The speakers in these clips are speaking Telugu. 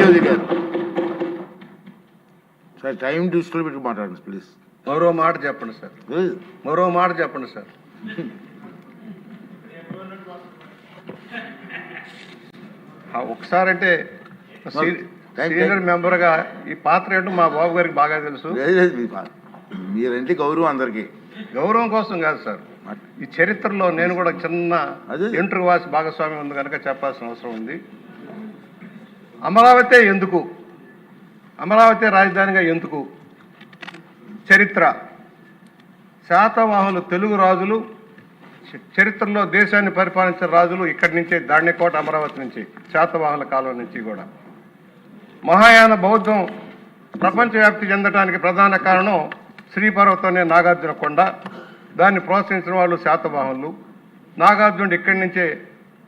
చౌదరి గారు సార్ టైం దృష్టిలో పెట్టి మాట్లాడండి ప్లీజ్. మరో మాట చెప్పండి సార్, మరో మాట చెప్పండి సార్. ఒకసారి అంటే సీనియర్ మెంబర్గా ఈ పాత్ర ఏంటో మా బాబు గారికి బాగా తెలుసు. మీరంటే గౌరవం, అందరికీ గౌరవం కోసం కాదు సార్, ఈ చరిత్రలో నేను కూడా చిన్న ఇంటర్ వాసి భాగస్వామ్యం ఉంది కనుక చెప్పాల్సిన అవసరం ఉంది. అమరావతి ఎందుకు, అమరావతి రాజధానిగా ఎందుకు? చరిత్ర, శాతవాహనులు తెలుగు రాజులు చరిత్రలో దేశాన్ని పరిపాలించిన రాజులు ఇక్కడి నుంచే, దాణ్యకోట అమరావతి నుంచి, శాతవాహనుల కాలం నుంచి కూడా. మహాయాన బౌద్ధం ప్రపంచవ్యాప్తి చెందడానికి ప్రధాన కారణం శ్రీపర్వతం అనే నాగార్జున కొండ. దాన్ని ప్రోత్సహించిన వాళ్ళు శాతవాహనులు. నాగార్జునుడు ఇక్కడి నుంచే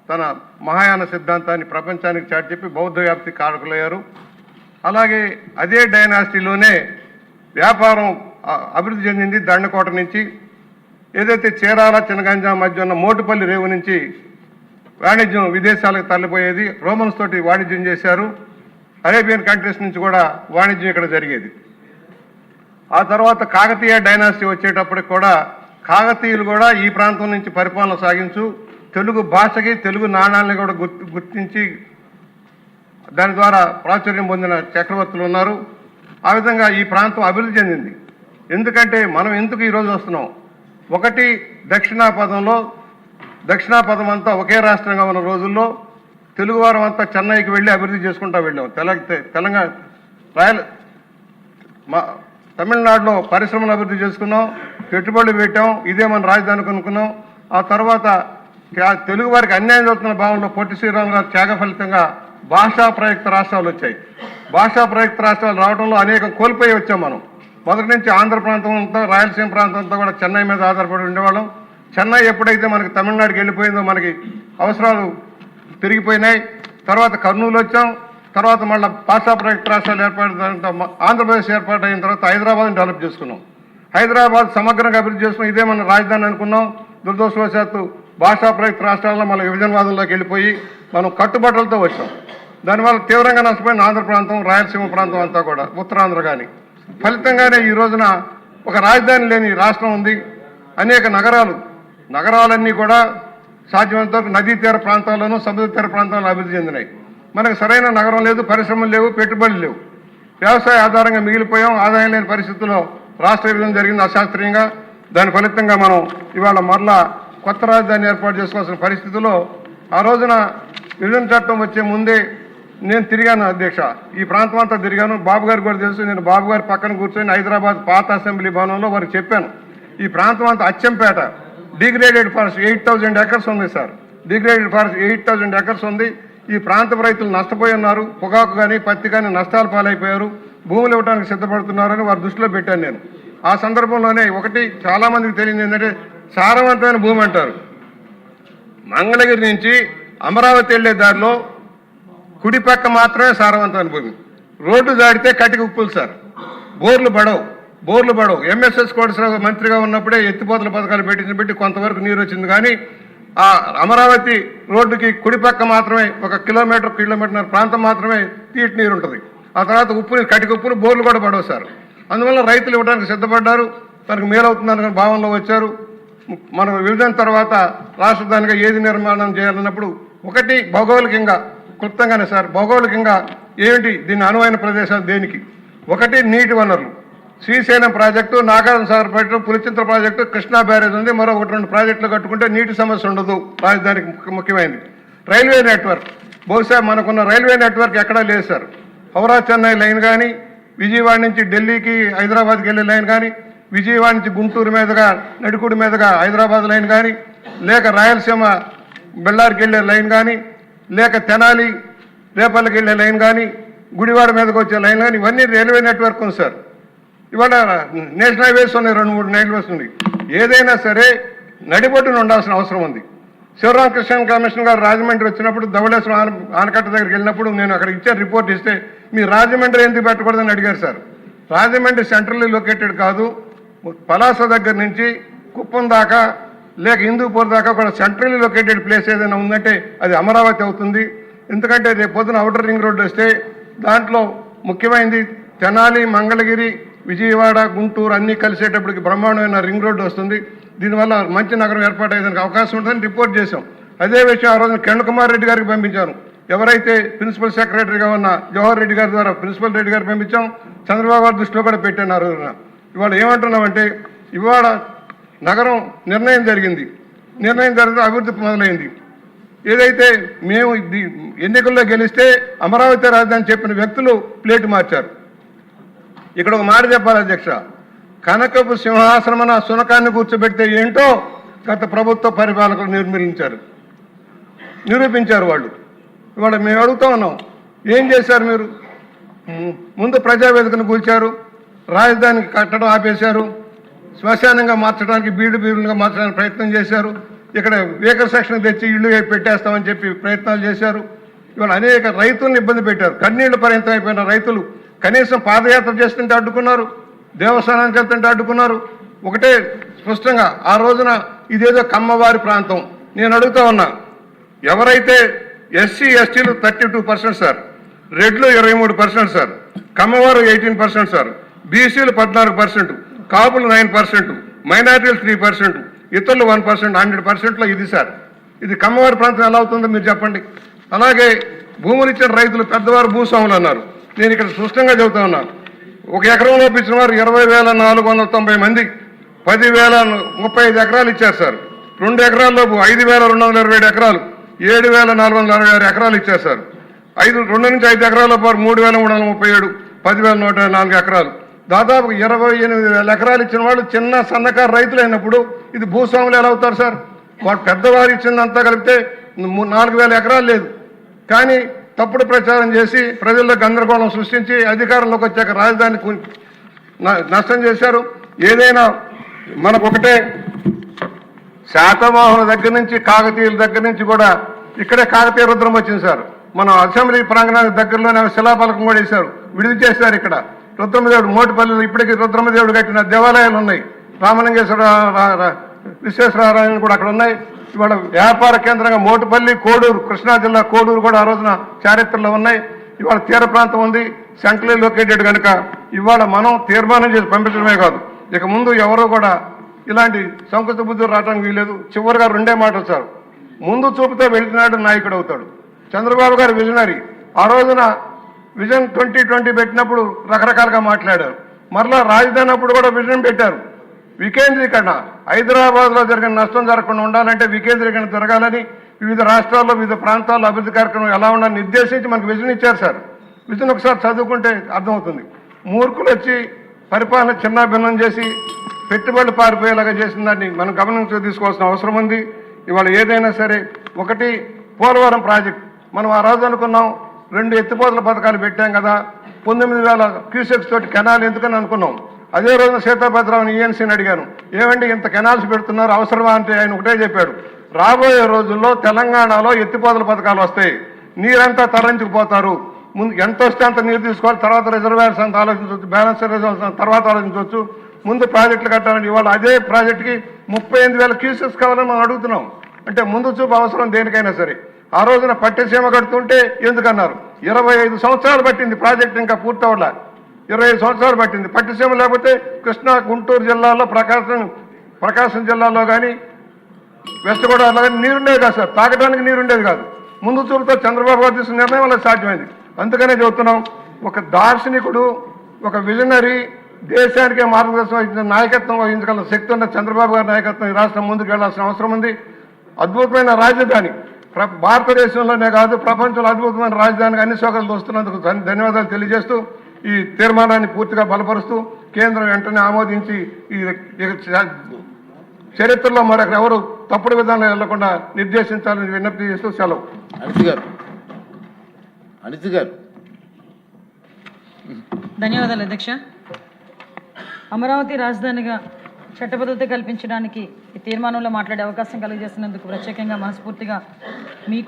తన మహాయాన సిద్ధాంతాన్ని ప్రపంచానికి చాటి చెప్పి బౌద్ధ వ్యాప్తి కారకులయ్యారు. అలాగే అదే డైనాసిటీలోనే వ్యాపారం అభివృద్ధి చెందింది. దండకోట నుంచి ఏదైతే చీరాల చిన్నగంజాం మధ్య ఉన్న మోటుపల్లి రేవు నుంచి వాణిజ్యం విదేశాలకు తరలిపోయేది. రోమన్స్ తోటి వాణిజ్యం చేశారు. అరేబియన్ కంట్రీస్ నుంచి కూడా వాణిజ్యం ఇక్కడ జరిగేది. ఆ తర్వాత కాకతీయ డైనాసిటీ వచ్చేటప్పటికి కూడా కాకతీయులు కూడా ఈ ప్రాంతం నుంచి పరిపాలన సాగించు తెలుగు భాషకి, తెలుగు నాణాలని కూడా గుర్తించి దాని ద్వారా ప్రాచుర్యం పొందిన చక్రవర్తులు ఉన్నారు. ఆ విధంగా ఈ ప్రాంతం అభివృద్ధి చెందింది. ఎందుకంటే మనం ఎందుకు ఈరోజు వస్తున్నాం? ఒకటి, దక్షిణాపథం అంతా ఒకే రాష్ట్రంగా ఉన్న రోజుల్లో తెలుగువారం అంతా చెన్నైకి వెళ్ళి అభివృద్ధి చేసుకుంటూ వెళ్ళాం. తెలంగాణ తమిళనాడులో పరిశ్రమలు అభివృద్ధి చేసుకున్నాం, పెట్టుబడులు పెట్టాం, ఇదే మన రాజధానికి అనుకున్నాం. ఆ తర్వాత తెలుగు వారికి అన్యాయం జరుగుతున్న భావంలో పొట్టి శ్రీరామ్ గారు త్యాగ ఫలితంగా భాషా ప్రయుక్త రాష్ట్రాలు వచ్చాయి. భాషా ప్రయుక్త రాష్ట్రాలు రావడంలో అనేకం కోల్పోయి వచ్చాం మనం. మొదటి నుంచి ఆంధ్ర ప్రాంతం అంతా, రాయలసీమ ప్రాంతం అంతా కూడా చెన్నై మీద ఆధారపడి ఉండేవాళ్ళం. చెన్నై ఎప్పుడైతే మనకి తమిళనాడుకి వెళ్ళిపోయిందో మనకి అవసరాలు పెరిగిపోయినాయి. తర్వాత కర్నూలు వచ్చాం. తర్వాత మళ్ళీ భాషా ప్రయుక్త రాష్ట్రాలు ఏర్పడిన ఆంధ్రప్రదేశ్ ఏర్పాటైన తర్వాత హైదరాబాద్ని డెవలప్ చేసుకున్నాం. హైదరాబాద్ సమగ్రంగా అభివృద్ధి చేసుకున్నాం. ఇదే మన రాజధాని అనుకున్నాం. దురదృష్టవశాత్తు భాషా ప్రయుక్త రాష్ట్రాల్లో మన విభజనవాదంలోకి వెళ్ళిపోయి మనం కట్టుబట్టలతో వచ్చాం. దానివల్ల తీవ్రంగా నష్టపోయిన ఆంధ్ర ప్రాంతం, రాయలసీమ ప్రాంతం అంతా కూడా, ఉత్తరాంధ్ర కానీ. ఫలితంగానే ఈ రోజున ఒక రాజధాని లేని రాష్ట్రం ఉంది. అనేక నగరాలన్నీ కూడా సాధ్యమైనంత వరకు నదీ తీర ప్రాంతాల్లోనూ, సముద్ర తీర ప్రాంతాల్లో అభివృద్ధి చెందినాయి. మనకు సరైన నగరం లేదు, పరిశ్రమలు లేవు, పెట్టుబడులు లేవు. వ్యవసాయ ఆధారంగా మిగిలిపోయాం. ఆదాయం లేని పరిస్థితుల్లో రాష్ట్ర విభజన జరిగింది అశాస్త్రీయంగా. దాని ఫలితంగా మనం ఇవాళ మరలా కొత్త రాజధాని ఏర్పాటు చేసుకోవాల్సిన పరిస్థితుల్లో, ఆ రోజున విభజన చట్టం వచ్చే ముందే నేను తిరిగాను అధ్యక్ష. ఈ ప్రాంతం అంతా తిరిగాను. బాబు గారికి కూడా తెలుసు. నేను బాబు గారి పక్కన కూర్చొని హైదరాబాద్ పాత అసెంబ్లీ భవనంలో వారికి చెప్పాను, ఈ ప్రాంతం అంతా అచ్చంపేట డిగ్రేడెడ్ ఫారెస్ట్ 8000 ఎకర్స్ ఉంది సార్. డిగ్రేడెడ్ ఫారెస్ట్ 8000 ఎకర్స్ ఉంది. ఈ ప్రాంత రైతులు నష్టపోయి ఉన్నారు. పొగాకు కానీ పత్తి కానీ నష్టాలు పాలైపోయారు. భూములు ఇవ్వడానికి సిద్ధపడుతున్నారని వారి దృష్టిలో పెట్టాను నేను. ఆ సందర్భంలోనే ఒకటి చాలామందికి తెలియదు ఏంటంటే, సారవంతమైన భూమి అంటారు. మంగళగిరి నుంచి అమరావతి వెళ్లే దారిలో కుడి పక్క మాత్రమే సారవంతమైన భూమి. రోడ్డు దాడితే కటిక ఉప్పులు సార్. బోర్లు పడవు. ఎంఎస్ఎస్ కోటేశ్వరరావు మంత్రిగా ఉన్నప్పుడే ఎత్తిపోతల పథకాలు పెట్టి కొంతవరకు నీరు వచ్చింది. కానీ ఆ అమరావతి రోడ్డుకి కుడి పక్క మాత్రమే 1 కిలోమీటర్ ప్రాంతం మాత్రమే తీటి నీరు ఉంటుంది. ఆ తర్వాత కటిక ఉప్పులు, బోర్లు కూడా పడవు సార్. అందువల్ల రైతులు ఇవ్వడానికి సిద్ధపడ్డారు. తనకు మేలవుతుందన్న భావనలో వచ్చారు. మన విభజన తర్వాత రాష్ట్రధానిగా ఏది నిర్మాణం చేయాలన్నప్పుడు ఒకటి భౌగోళికంగా, క్లుప్తంగానే సార్, భౌగోళికంగా ఏమిటి దీని అనువైన ప్రదేశాలు దేనికి? ఒకటి నీటి వనరులు, Srisailam project, Nagarjuna Sagar project, Pulichintala project, Krishna barrage ఉంది. మరో 1-2 ప్రాజెక్టులు కట్టుకుంటే నీటి సమస్య ఉండదు. రాజధానికి ముఖ్యమైనది రైల్వే నెట్వర్క్. బహుశా మనకున్న రైల్వే నెట్వర్క్ ఎక్కడా లేదు సార్. హౌరా చెన్నై లైన్ కానీ, విజయవాడ నుంచి ఢిల్లీకి హైదరాబాద్కి వెళ్ళే లైన్ కానీ, విజయవాడ నుంచి గుంటూరు మీదుగా నడికూడి మీదుగా హైదరాబాద్ లైన్ కానీ, లేక రాయలసీమ బెల్లారికి వెళ్ళే లైన్ కానీ, లేక తెనాలి రేపల్లికి వెళ్ళే లైన్ కానీ, గుడివాడ మీదకి వచ్చే లైన్ కానీ, ఇవన్నీ రైల్వే నెట్వర్క్ ఉంది సార్. ఇవాళ నేషనల్ హైవేస్ ఉన్నాయి, 2-3 హైవేస్ ఉంది. ఏదైనా సరే నడిబొడ్డున ఉండాల్సిన అవసరం ఉంది. శివరామకృష్ణ కమిషన్ గారు రాజమండ్రి వచ్చినప్పుడు ధవళేశ్వరం ఆనకట్ట దగ్గరికి వెళ్ళినప్పుడు నేను అక్కడ ఇచ్చే రిపోర్ట్ ఇస్తే, మీ రాజమండ్రి ఎందుకు పెట్టకూడదని అడిగారు సార్. రాజమండ్రి సెంట్రల్లీ లొకేటెడ్ కాదు. పలాస దగ్గర నుంచి కుప్పం దాకా లేక హిందూపూర్ దాకా కూడా సెంట్రల్లీ లొకేటెడ్ ప్లేస్ ఏదైనా ఉందంటే అది అమరావతి అవుతుంది. ఎందుకంటే రేపు పొద్దున ఔటర్ రింగ్ రోడ్డు వస్తే దాంట్లో ముఖ్యమైనది తెనాలి, మంగళగిరి, విజయవాడ, గుంటూరు అన్నీ కలిసేటప్పటికి బ్రహ్మాండమైన రింగ్ రోడ్డు వస్తుంది. దీనివల్ల మంచి నగరం ఏర్పాటయ్యేదానికి అవకాశం ఉంటుందని రిపోర్ట్ చేశాం. అదే విషయం ఆ రోజున కిరణ్ కుమార్ రెడ్డి గారికి పంపించాను. ఎవరైతే ప్రిన్సిపల్ సెక్రటరీగా ఉన్న జవహర్ రెడ్డి గారి ద్వారా ప్రిన్సిపల్ రెడ్డి గారికి పంపించాం. చంద్రబాబు గారి దృష్టిలో కూడా పెట్టాను ఆ రోజున. ఇవాళ ఏమంటున్నామంటే ఇవాళ నగరం నిర్ణయం జరిగింది అభివృద్ధి మొదలైంది. ఏదైతే మేము ఎన్నికల్లో గెలిస్తే అమరావతి రాజధాని చెప్పిన వ్యక్తులు ప్లేట్ మార్చారు. ఇక్కడ ఒక మాట చెప్పాలి అధ్యక్ష, కనకపు సింహాసనమన సునకాన్ని కూర్చోబెడితే ఏంటో గత ప్రభుత్వ పరిపాలకులు నిరూపించారు వాళ్ళు. ఇవాళ మేము అడుగుతా ఉన్నాం, ఏం చేశారు మీరు? ముందు ప్రజావేదికను కూల్చారు, రాజధాని కట్టడం ఆపేశారు, శ్మశానంగా మార్చడానికి బీడుగా మార్చడానికి ప్రయత్నం చేశారు, ఇక్కడ వేకర్ సెక్షన్ తెచ్చి ఇళ్ళు పెట్టేస్తామని చెప్పి ప్రయత్నాలు చేశారు. ఇవాళ అనేక రైతులను ఇబ్బంది పెట్టారు. కన్నీళ్లు పరిమితం అయిపోయిన రైతులు కనీసం పాదయాత్ర చేస్తుంటే అడ్డుకున్నారు, దేవస్థానానికి వెళ్తుంటే అడ్డుకున్నారు. ఒకటే స్పష్టంగా ఆ రోజున ఇదేదో కమ్మవారి ప్రాంతం. నేను అడుగుతా ఉన్నా, ఎవరైతే ఎస్సీ ఎస్టీలు 32% సార్, రెడ్లు 23% సార్, కమ్మవారు 18% సార్, బీసీలు 14%, కాపులు 9%, మైనార్టీలు 3%, ఇతరులు 1%, 100%లో ఇది సార్. ఇది కమ్మవారి ప్రాంతం ఎలా అవుతుందో మీరు చెప్పండి. అలాగే భూములు ఇచ్చిన రైతులు పెద్దవారు భూస్వాములు అన్నారు. నేను ఇక్కడ స్పష్టంగా చెబుతా ఉన్నాను, ఒక ఎకరంలో ఇప్పించిన వారు 20,490 మంది 10,035 ఎకరాలు ఇచ్చారు సార్. 2 ఎకరాల్లోపు 5,227 ఎకరాలు, 7,466 ఎకరాలు ఇచ్చారు సార్. 2 నుంచి 5 ఎకరాల పాటు 3,337, 10,104 ఎకరాలు, దాదాపు 28,000 ఎకరాలు ఇచ్చిన వాళ్ళు చిన్న సన్నకారు రైతులు అయినప్పుడు ఇది భూస్వాములు ఎలా అవుతారు సార్? వాడు పెద్దవారు ఇచ్చిందంతా కలిపితే 4,000 ఎకరాలు లేదు. కానీ తప్పుడు ప్రచారం చేసి ప్రజల్లో గందరగోళం సృష్టించి అధికారంలోకి వచ్చాక రాజధాని నష్టం చేశారు. ఏదైనా మనకొకటే శాతవాహనుల దగ్గర నుంచి కాకతీయుల దగ్గర నుంచి కూడా ఇక్కడే కాకతీయ రుద్రం వచ్చింది సార్. మన అసెంబ్లీ ప్రాంగణానికి దగ్గరలోనే శిలాఫలకం కూడా వేశారు, విడుదల చేశారు. ఇక్కడ రుద్రమదేవుడు మోటిపల్లిలో ఇప్పటికీ రుద్రమదేవుడు కట్టిన దేవాలయాలు ఉన్నాయి. రామలింగేశ్వర, విశ్వేశ్వరరాయలు కూడా అక్కడ ఉన్నాయి. ఇవాళ వ్యాపార కేంద్రంగా మోటుపల్లి, కోడూరు, కృష్ణా జిల్లా కోడూరు కూడా ఆ రోజున చారిత్రలో ఉన్నాయి. ఇవాళ తీర ప్రాంతం ఉంది, సెంట్రల్ లొకేటెడ్ కనుక ఇవాళ మనం తీర్మానం చేసి పంపించడమే కాదు, ఇక ముందు ఎవరో కూడా ఇలాంటి సంకుచిత బుద్ధులు రావడానికి వీలేదు. చివరిగా 2 మాటలు సార్, ముందు చూపుతో వెళ్తున్నాడు నాయకుడు అవుతాడు. చంద్రబాబు గారు విజనరీ. ఆ రోజున విజన్ 2020 పెట్టినప్పుడు రకరకాలుగా మాట్లాడారు. మరలా రాజధాని అప్పుడు కూడా విజన్ పెట్టారు. వికేంద్రీకరణ, హైదరాబాద్లో జరిగిన నష్టం జరగకుండా ఉండాలంటే వికేంద్రీకరణ జరగాలని వివిధ రాష్ట్రాల్లో వివిధ ప్రాంతాల్లో అభివృద్ధి కార్యక్రమం ఎలా ఉండాలని నిర్దేశించి మనకు విజన్ ఇచ్చారు సార్. విజన్ ఒకసారి చదువుకుంటే అర్థమవుతుంది. మూర్ఖులు వచ్చి పరిపాలన చిన్నాభిన్నం చేసి పెట్టుబడులు పారిపోయేలాగా చేసిన దాన్ని మనం గమనించి తీసుకోవాల్సిన అవసరం ఉంది. ఇవాళ ఏదైనా సరే, ఒకటి పోలవరం ప్రాజెక్ట్ మనం ఆ రోజు అనుకున్నాం 2 ఎత్తిపోతల పథకాలు పెట్టాం కదా, 19,000 క్యూసెక్స్ తోటి కెనాల్ ఎందుకని అనుకున్నాం. అదే రోజున సీతాభద్రావుని ఈఎన్సీని అడిగాను, ఏమండి ఇంత కెనాల్స్ పెడుతున్నారు అవసరమా అంటే ఆయన ఒకటే చెప్పాడు, రాబోయే రోజుల్లో తెలంగాణలో ఎత్తిపోతల పథకాలు వస్తాయి, నీరంతా తరలించుకుపోతారు, ముందు ఎంత వస్తే అంత నీరు తీసుకోవాలి, తర్వాత రిజర్వాయర్స్ అంత ఆలోచించవచ్చు, బ్యాలెన్స్ రిజర్వ్స్ తర్వాత ఆలోచించవచ్చు, ముందు ప్రాజెక్టులు కట్టాలని. ఇవాళ అదే ప్రాజెక్టుకి 38,000 క్యూసెక్స్ కావాలని మనం అడుగుతున్నాం. అంటే ముందు చూపు అవసరం దేనికైనా సరే. ఆ రోజున పట్టిసీమ కడుతుంటే ఎందుకన్నారు, 25 సంవత్సరాలు పట్టింది ప్రాజెక్టు, ఇంకా పూర్తవలా 25 సంవత్సరాలు పట్టింది. పట్టిసీమ లేకపోతే కృష్ణా, గుంటూరు జిల్లాలో, ప్రకాశం జిల్లాలో కానీ వెస్ట్ గోదావరిలో కానీ నీరుండేది కాదు సార్, తాగడానికి నీరుండేది కాదు. ముందు చూపుతో చంద్రబాబు గారు తీసుకున్న నిర్ణయం వల్ల సాధ్యమైంది. అందుకనే చెబుతున్నాం, ఒక దార్శనికుడు, ఒక విజనరీ, దేశానికే మార్గదర్శనం వహించిన నాయకత్వం వహించగల శక్తి ఉన్న చంద్రబాబు గారి నాయకత్వం ఈ రాష్ట్రం ముందుకు వెళ్లాల్సిన అవసరం ఉంది. అద్భుతమైన రాజధాని, భారతదేశంలోనే కాదు ప్రపంచంలో అద్భుతమైన రాజధానికి అన్ని సోకలు వస్తున్నందుకు ధన్యవాదాలు తెలియజేస్తూ ఈ తీర్మానాన్ని పూర్తిగా బలపరుస్తూ కేంద్రం వెంటనే ఆమోదించి ఈ చరిత్రలో మరొకరెవరు తప్పుడు విధానంలో వెళ్లకుండా నిర్దేశించాలని విజ్ఞప్తి చేస్తూ సెలవు. అనిత గారు. ధన్యవాదాలు అధ్యక్ష. అమరావతి రాజధానిగా చట్టబద్ధత కల్పించడానికి ఈ తీర్మానంలో మాట్లాడే అవకాశం కలిగజేస్తున్నందుకు ప్రత్యేకంగా మనస్ఫూర్తిగా